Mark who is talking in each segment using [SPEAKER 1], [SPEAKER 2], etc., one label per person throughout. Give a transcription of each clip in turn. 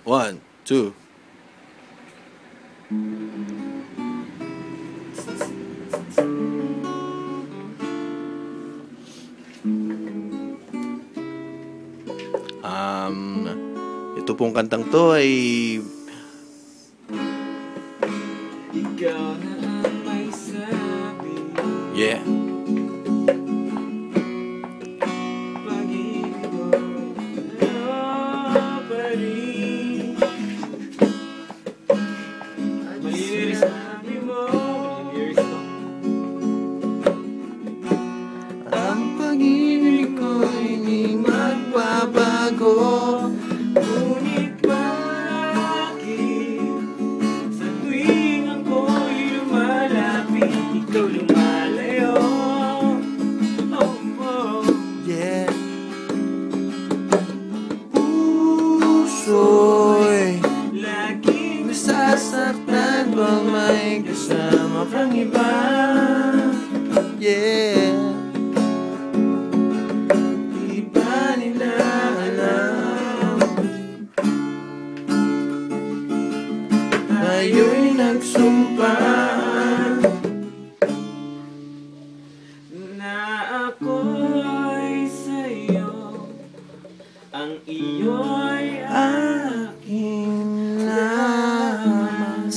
[SPEAKER 1] 1, 2. Ito pong kantang to ay
[SPEAKER 2] ikaw na ang may sabi.
[SPEAKER 1] yeah.
[SPEAKER 2] Pag-ibig ko pa rin. Malinis sabi mo.
[SPEAKER 1] Ang pag-ibig ko hindi magbabago.
[SPEAKER 2] Ngunit bakit sa tuwing ako'y lumalapit, ikaw lumalayo? Oh, oh.
[SPEAKER 1] Yeah. Puso'y
[SPEAKER 2] Laging
[SPEAKER 1] nasasaktan pag may kasama kang iba. Yeah. Di ba nila alam tayo'y nagsumpa
[SPEAKER 2] na ako'y sa'yo, ang iyo'y
[SPEAKER 1] aking lamang.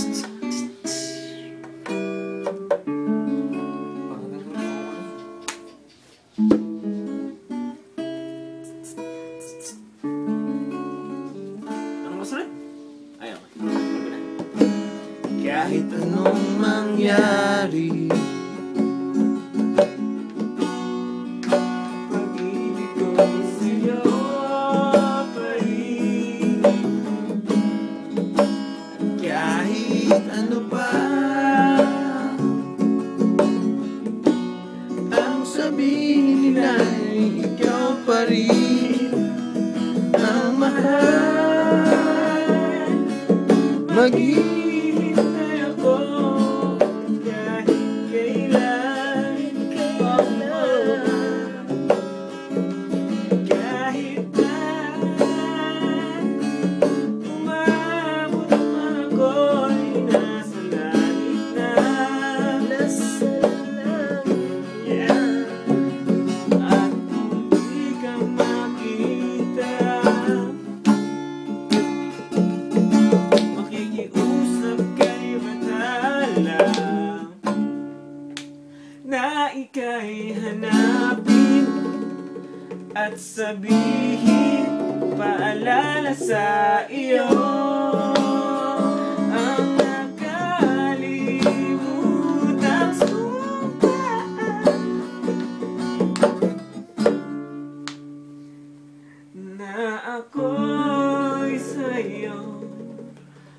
[SPEAKER 2] Anong kasunod? Ayaw.
[SPEAKER 1] Kahit anong mangyari,
[SPEAKER 2] Pag-ibig ko sa'yo pa rin.
[SPEAKER 1] kahit ano pa ang sabihin nila, ikaw pa rin ang mahal.
[SPEAKER 2] Maghihintay ako kahit kailan. Kahit na umabot man ako'y nasa langit na. Yeah. At kung di ka makita, makikiusap kay batala na ika'y hanapin at sabihin paalala sa iyo ang nakalimutang sumpaan na ako'y sa'yo,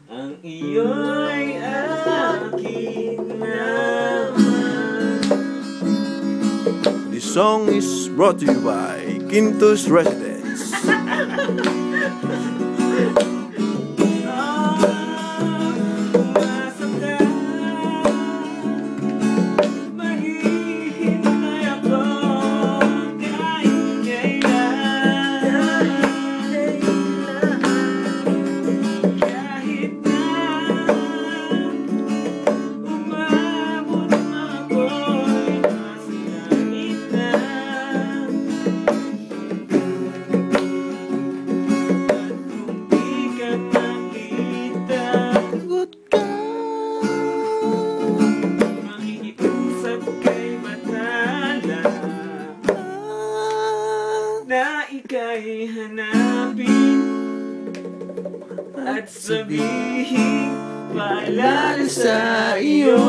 [SPEAKER 2] ang iyo'y aking naman.
[SPEAKER 1] This song is brought to you by Quintus Residence.
[SPEAKER 2] Maghihintay ako kahit kailan. Kahit na umabot man ako'y nasa langit na. Makikiusap kay batala na ika'y hanapin at sabihin paalala sa iyo